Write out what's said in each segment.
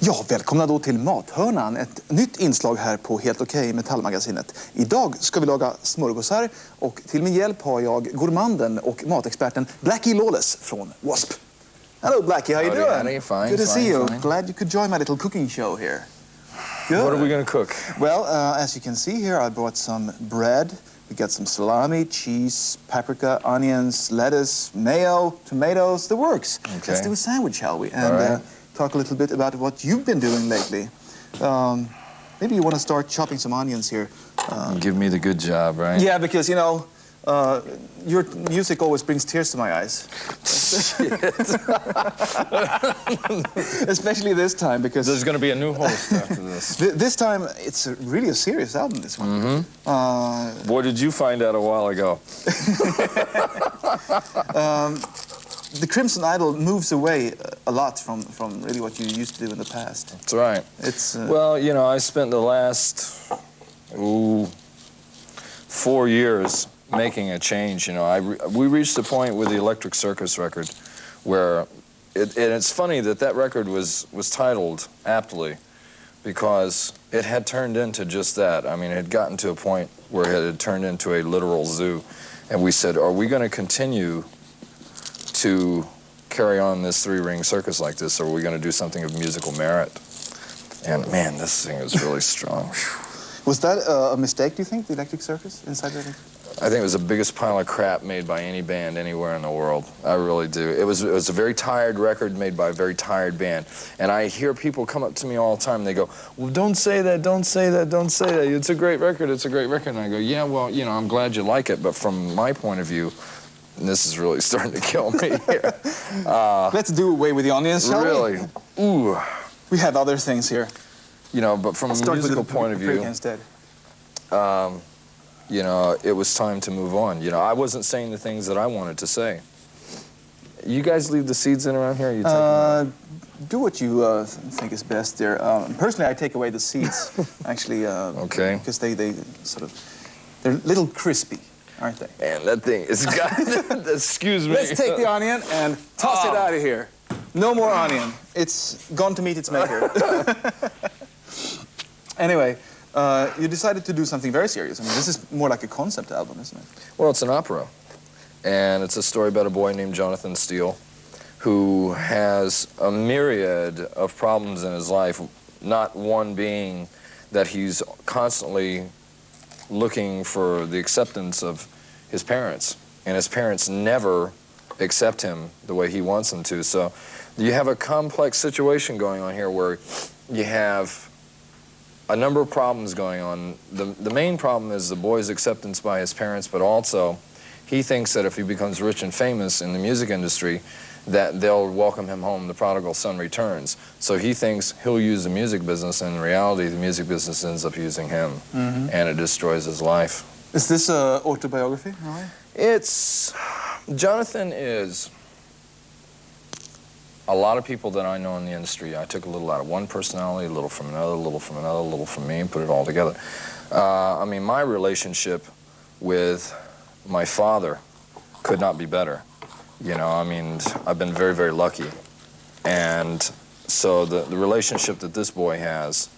Ja, välkomna då till Mathörnan, ett nytt inslag här på Helt Okej Metallmagasinet. Idag ska vi laga smörgåsar och till min hjälp har jag gourmanden och matexperten Blackie Lawless från W.A.S.P. Hello Blackie, how you doing? Howdy, fine. Good to see you. Fine. Glad you could join my little cooking show here. Good. What are we going to cook? Well, as you can see here, I brought some bread. We got some salami, cheese, paprika, onions, lettuce, mayo, tomatoes, the works. Okay. Let's do a sandwich, shall we? And All right. talk a little bit about what you've been doing lately. Maybe you want to start chopping some onions here. Give me the good job, right? Yeah, because, you know, your music always brings tears to my eyes. Especially this time, because... There's going to be a new host after this. This time, it's really a serious album, this one. Mm-hmm. What did you find out a while ago? The Crimson Idol moves away a lot from really what you used to do in the past. That's right. It's well, you know, I spent the last 4 years making a change. You know, we reached a point with the Electric Circus record where and it's funny that record was titled aptly because it had turned into just that. I mean, it had gotten to a point where it had turned into a literal zoo, and we said, are we going to continue to carry on this three-ring circus like this, or are we going to do something of musical merit? And man, this thing is really strong. Was that a mistake, do you think, the Electric Circus inside the... I think it was the biggest pile of crap made by any band anywhere in the world. I really do. It was a very tired record made by a very tired band. And I hear people come up to me all the time and they go, well, don't say that, don't say that, don't say that. It's a great record, it's a great record. And I go, yeah, well, you know, I'm glad you like it, but from my point of view, this is really starting to kill me here. Let's do away with the onions, shall we? Really? Ooh. We have other things here. You know, but from a musical point of view, instead. You know, it was time to move on. You know, I wasn't saying the things that I wanted to say. You guys leave the seeds in around here? Or you take them? Do what you think is best there. Personally, I take away the seeds, actually. Okay. Because they sort of, they're a little crispy, aren't they? Man, that thing is got, excuse me. Let's take the onion and toss it out of here. No more onion. It's gone to meet its maker. Anyway, you decided to do something very serious. I mean, this is more like a concept album, isn't it? Well, it's an opera. And it's a story about a boy named Jonathan Steele who has a myriad of problems in his life, not one being that he's constantly looking for the acceptance of his parents. And his parents never accept him the way he wants them to. So you have a complex situation going on here where you have a number of problems going on. The main problem is the boy's acceptance by his parents, but also he thinks that if he becomes rich and famous in the music industry, that they'll welcome him home, the prodigal son returns. So he thinks he'll use the music business, and in reality, the music business ends up using him, and it destroys his life. Is this an autobiography? Right? Jonathan is a lot of people that I know in the industry. I took a little out of one personality, a little from another, a little from another, a little from me, and put it all together. I mean, my relationship with my father could not be better. You know, I mean, I've been very, very lucky. And so the relationship that this boy has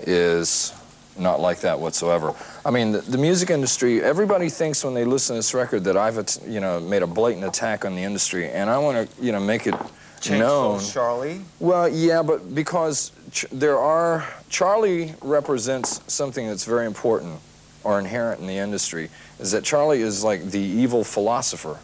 is not like that whatsoever. I mean, the music industry, everybody thinks when they listen to this record that I've, you know, made a blatant attack on the industry, and I want to, you know, make it known. Charlie? Well, yeah, but because Charlie represents something that's very important or inherent in the industry, is that Charlie is like the evil philosopher.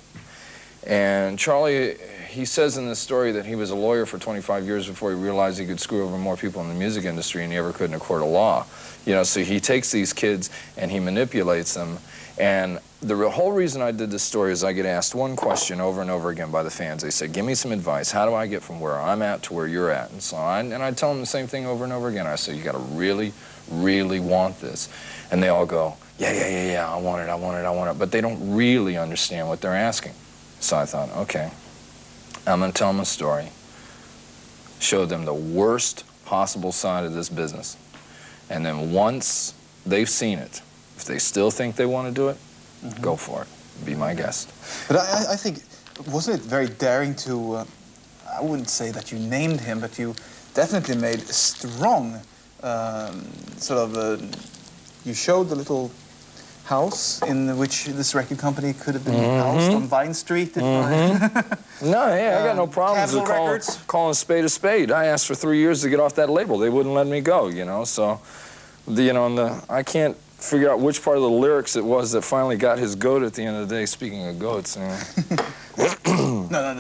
And Charlie, he says in this story that he was a lawyer for 25 years before he realized he could screw over more people in the music industry and he ever could in a court of law. You know, so he takes these kids and he manipulates them. And the whole reason I did this story is I get asked one question over and over again by the fans. They say, give me some advice. How do I get from where I'm at to where you're at? And so I tell them the same thing over and over again. I say, you got to really, really want this. And they all go, yeah, I want it, I want it, I want it. But they don't really understand what they're asking. So I thought, okay, I'm going to tell them a story, show them the worst possible side of this business. And then once they've seen it, if they still think they want to do it, go for it. Be my guest. But I think, wasn't it very daring to, I wouldn't say that you named him, but you definitely made strong, you showed the little house in which this record company could have been housed on Vine Street. If No, yeah, I got no problems with calling a spade a spade. I asked for 3 years to get off that label. They wouldn't let me go, you know, so, I can't figure out which part of the lyrics it was that finally got his goat at the end of the day. Speaking of goats, No,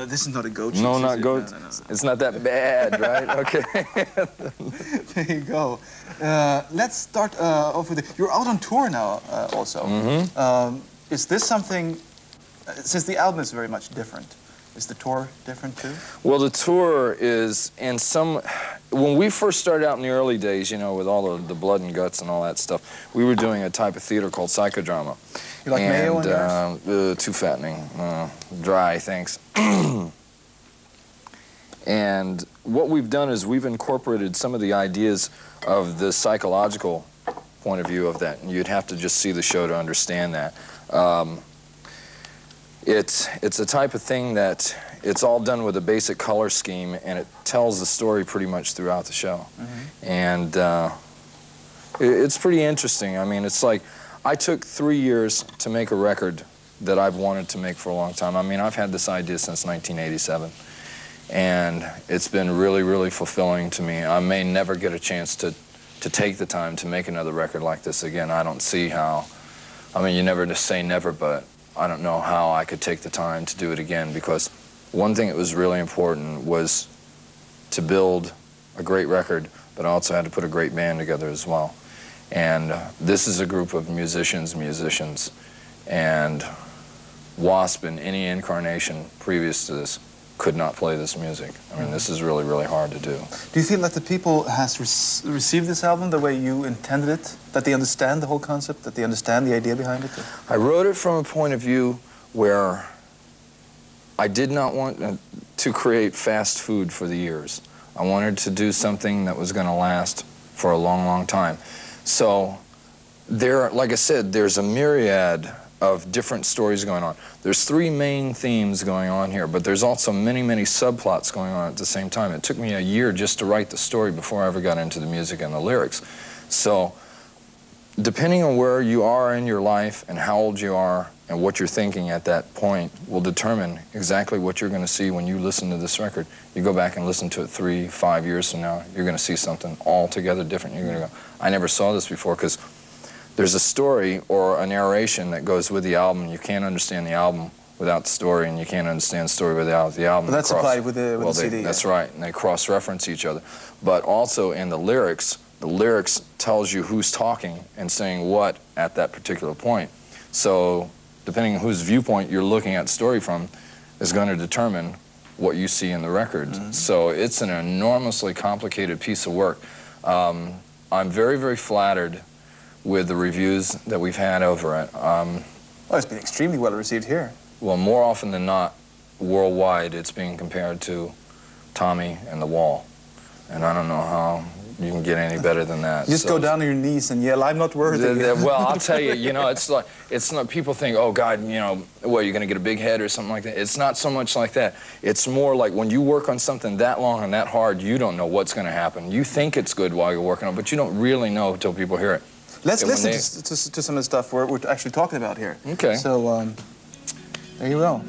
this is not a goat. No, not goats. No. It's not that bad, right? Okay. There you go. Let's start off with you're out on tour now, also. Is this something? Since the album is very much different, is the tour different too? Well, the tour is when we first started out in the early days, with all the blood and guts and all that stuff, we were doing a type of theater called psychodrama. You like mayo in yours? Too fattening. Dry, thanks. And what we've done is we've incorporated some of the ideas of the psychological point of view of that, and you'd have to just see the show to understand that. It's a type of thing that it's all done with a basic color scheme, and it tells the story pretty much throughout the show. And it's pretty interesting. I mean, it's like I took 3 years to make a record that I've wanted to make for a long time. I mean, I've had this idea since 1987, and it's been really, really fulfilling to me. I may never get a chance to take the time to make another record like this again. I don't see how. I mean, you never just say never, but I don't know how I could take the time to do it again, because one thing that was really important was to build a great record, but I also had to put a great band together as well. And this is a group of musicians, and W.A.S.P. in any incarnation previous to this could not play this music. I mean, this is really, really hard to do. Do you feel that the people has received this album the way you intended it? That they understand the whole concept? That they understand the idea behind it? I wrote it from a point of view where I did not want to create fast food for the ears. I wanted to do something that was going to last for a long, long time. So like I said, there's a myriad of different stories going on. There's 3 main themes going on here, but there's also many, many subplots going on at the same time. It took me a year just to write the story before I ever got into the music and the lyrics. So depending on where you are in your life and how old you are and what you're thinking at that point will determine exactly what you're going to see when you listen to this record. You go back and listen to it 3, 5 years from now, you're going to see something altogether different. You're going to go, I never saw this before, because there's a story or a narration that goes with the album. You can't understand the album without the story, and you can't understand the story without the album. But that's applied with the CD. That's right, and they cross-reference each other. But also in the lyrics tells you who's talking and saying what at that particular point. So depending on whose viewpoint you're looking at the story from is going to determine what you see in the record. So it's an enormously complicated piece of work. I'm very, very flattered with the reviews that we've had over it. Well, it's been extremely well received here. Well, more often than not, worldwide, it's being compared to Tommy and The Wall. And I don't know how you can get any better than that. You just go down on your knees and yell, I'm not worthy. Well, I'll tell you, it's not, people think, oh God, what, you're going to get a big head or something like that. It's not so much like that. It's more like when you work on something that long and that hard, you don't know what's going to happen. You think it's good while you're working on it, but you don't really know until people hear it. Let's listen to some of the stuff we're actually talking about here. Okay. So, there you go.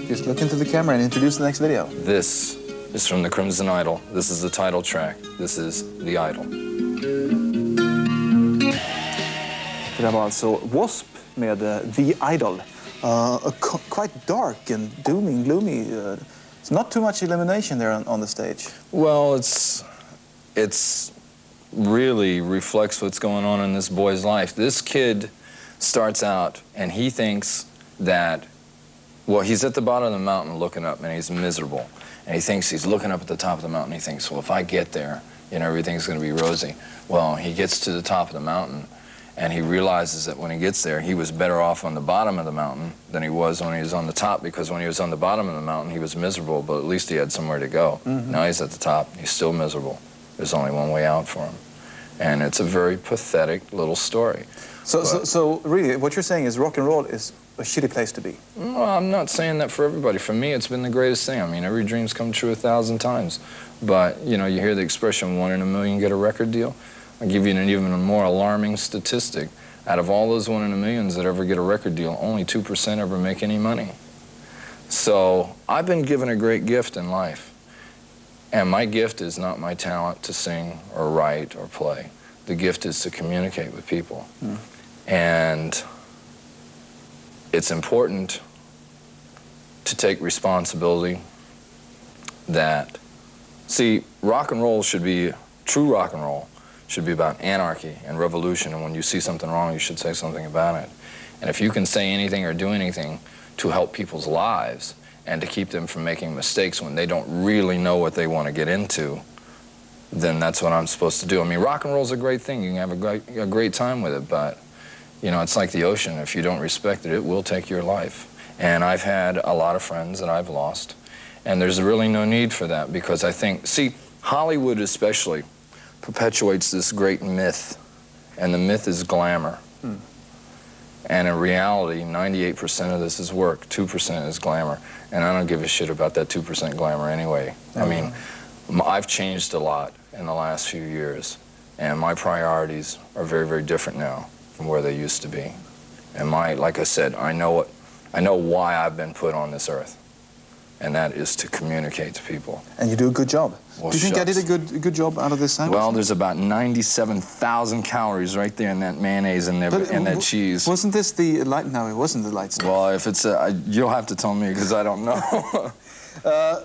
Just look into the camera and introduce the next video. This is from the Crimson Idol. This is the title track. This is The Idol. Det där var alltså W.A.S.P. med The Idol. Quite dark and dooming, gloomy. It's not too much illumination there on the stage. Well, it's really reflects what's going on in this boy's life. This kid starts out and he thinks that, well, he's at the bottom of the mountain looking up and he's miserable. And he thinks he's looking up at the top of the mountain. He thinks, well, if I get there, everything's going to be rosy. Well, he gets to the top of the mountain and he realizes that when he gets there, he was better off on the bottom of the mountain than he was when he was on the top, because when he was on the bottom of the mountain, he was miserable, but at least he had somewhere to go. Now he's at the top. He's still miserable. There's only one way out for him. And it's a very pathetic little story. So really, what you're saying is rock and roll is a shitty place to be? No, I'm not saying that for everybody. For me, it's been the greatest thing. I mean, every dream's come true 1,000 times. But, you know, you hear the expression, 1 in a million get a record deal. I'll give you an even more alarming statistic. Out of all those 1 in a millions that ever get a record deal, only 2% ever make any money. So I've been given a great gift in life. And my gift is not my talent to sing or write or play. The gift is to communicate with people. And it's important to take responsibility that, see, rock and roll should be, true rock and roll should be about anarchy and revolution, and when you see something wrong, you should say something about it. And if you can say anything or do anything to help people's lives and to keep them from making mistakes when they don't really know what they want to get into, then that's what I'm supposed to do. I mean, rock and roll's a great thing. You can have a great time with it, but, you know, it's like the ocean. If you don't respect it, it will take your life. And I've had a lot of friends that I've lost, and there's really no need for that, because I think, see, Hollywood especially perpetuates this great myth, and the myth is glamour. And in reality, 98% of this is work, 2% is glamour. And I don't give a shit about that 2% glamour anyway. I mean, I've changed a lot in the last few years, and my priorities are very, very different now from where they used to be. And like I said, I know why I've been put on this earth, and that is to communicate to people. And you do a good job. Well, do you think I did a good job out of this sandwich? Well, there's about 97,000 calories right there in that mayonnaise and that cheese. Wasn't this the light? No, it wasn't the light stuff. Well, if it's you'll have to tell me, because I don't know.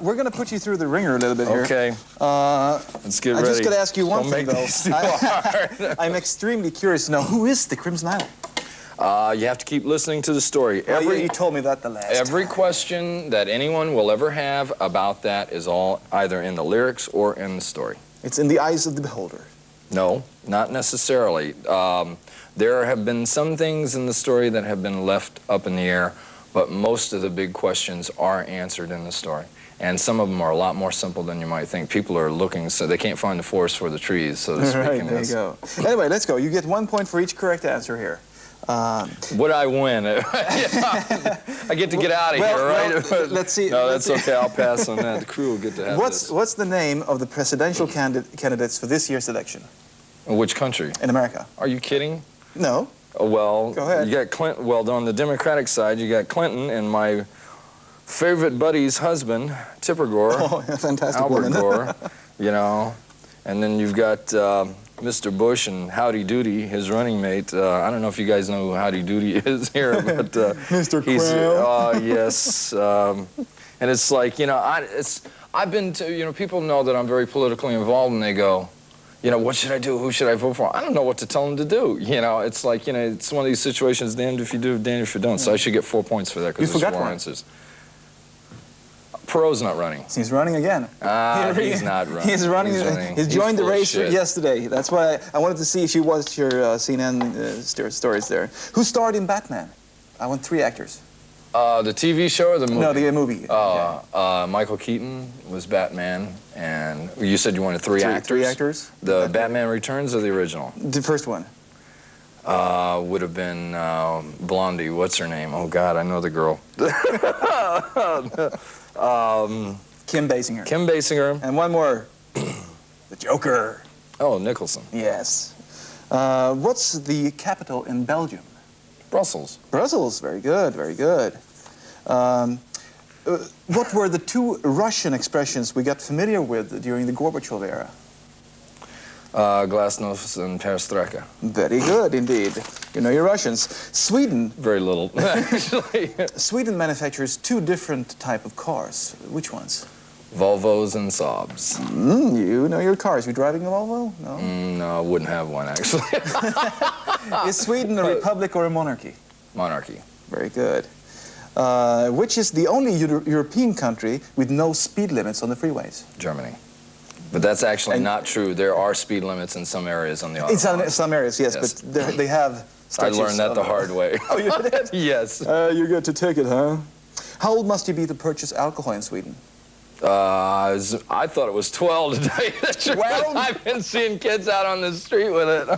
We're going to put you through the ringer a little bit here. Okay. Let's get ready. I just got to ask you one thing, Don't make this too hard. I'm extremely curious to know, who is the Crimson Idol? You have to keep listening to the story. You told me that the last Every time. question that anyone will ever have about that is all either in the lyrics or in the story. It's in the eyes of the beholder. No, not necessarily. There have been some things in the story that have been left up in the air, but most of the big questions are answered in the story. And some of them are a lot more simple than you might think. People are looking, so they can't find the forest for the trees, so to speak. Right, there you go. Anyway, let's go. You get 1 point for each correct answer here. Would I win? I get to get out of here, right? Well, let's see. No, that's okay. I'll pass on that. The crew will get to have this. What's the name of the presidential candidates for this year's election? In which country? In America. Are you kidding? No. Oh, well, go ahead. You got Clinton. Well, on the Democratic side, you got Clinton and my favorite buddy's husband, Tipper Gore. Oh, fantastic Albert woman. Gore, you know. And then you've got Mr. Bush and Howdy Doody, his running mate. I don't know if you guys know who Howdy Doody is here, but Mr. he's Crown. yes. And it's like, you know, I've been to, you know, people know that I'm very politically involved, and they go, you know, what should I do? Who should I vote for? I don't know what to tell them to do. You know, it's like, you know, it's one of these situations, damned if you do, damned if you don't. So I should get 4 points for that, because there's 4 answers. Perot's not running. He's running again. He's not running. He's running. He's joined the race yesterday. That's why I wanted to see if you watched your CNN stories there. Who starred in Batman? I want 3 actors. The TV show or the movie? No, the movie. Michael Keaton was Batman, and you said you wanted 3 actors? 3 actors. The Batman Returns or the original? The first one. Would have been Blondie. What's her name? Oh, God, I know the girl. Kim Basinger. Kim Basinger. And one more. The Joker. Oh, Nicholson. Yes. What's the capital in Belgium? Brussels. Brussels. Very good. Very good. What were the 2 Russian expressions we got familiar with during the Gorbachev era? Glasnost and Perestroika. Very good indeed. You know your Russians. Sweden. Very little, actually. Sweden manufactures 2 different type of cars. Which ones? Volvos and Saabs. You know your cars. You driving a Volvo? No. No, I wouldn't have one, actually. Is Sweden a republic or a monarchy? Monarchy. Very good. Which is the only European country with no speed limits on the freeways? Germany. But that's actually not true. There are speed limits in some areas on the autobahn. In some areas, yes, but they have stretches. I learned that the hard way. Oh, you did? Yes. You get to take it, huh? How old must you be to purchase alcohol in Sweden? I thought it was 12 to tell you the truth. 12? I've been seeing kids out on the street with it.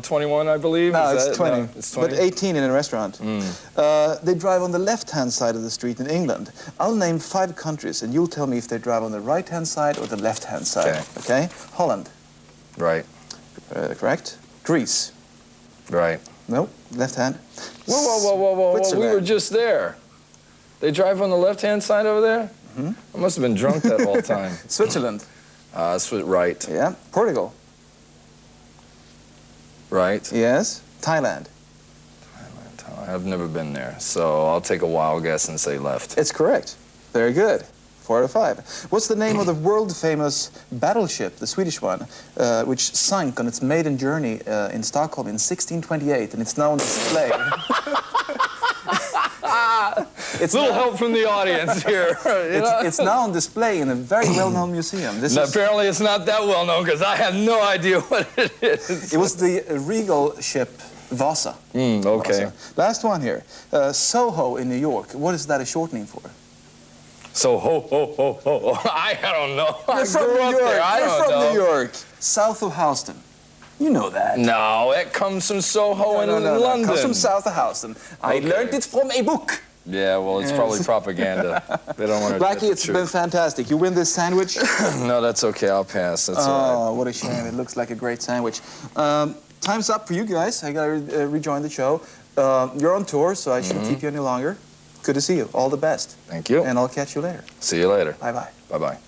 21, I believe. No, Is it's that- 20. No, it's 20. But 18 in a restaurant. They drive on the left-hand side of the street in England. I'll name 5 countries, and you'll tell me if they drive on the right-hand side or the left-hand side. Okay? Holland. Right. Correct. Greece. Right. No, left hand. Whoa. We Switzerland. were just there. They drive on the left-hand side over there? I must have been drunk that whole time. Switzerland. Right. Yeah. Portugal. Right. Yes. Thailand. I've never been there, so I'll take a wild guess and say left. It's correct. Very good. 4 out of 5. What's the name of the world-famous battleship, the Swedish one, which sank on its maiden journey in Stockholm in 1628, and it's now on display? It's a little help from the audience here. It's now on display in a very well-known museum. Apparently it's not that well known because I have no idea what it is. It was the regal ship Vasa. Okay. Vasa. Last one here. Soho in New York. What is that a shortening for? So ho. I don't know. You're from grew New up York. there. I You're don't from know. New York. South of Houston. You know that. No, it comes from Soho in London. It comes from south of Houston. I Okay. learned it from a book. Yeah, well, it's probably propaganda. They don't want to. Blackie, it's been fantastic. You win this sandwich. No, that's okay. I'll pass. That's all Oh, what a shame. It looks like a great sandwich. Time's up for you guys. I got to rejoin the show. You're on tour, so I shouldn't keep you any longer. Good to see you. All the best. right. Thank you. And I'll catch you later. See you later. Bye-bye. Bye-bye.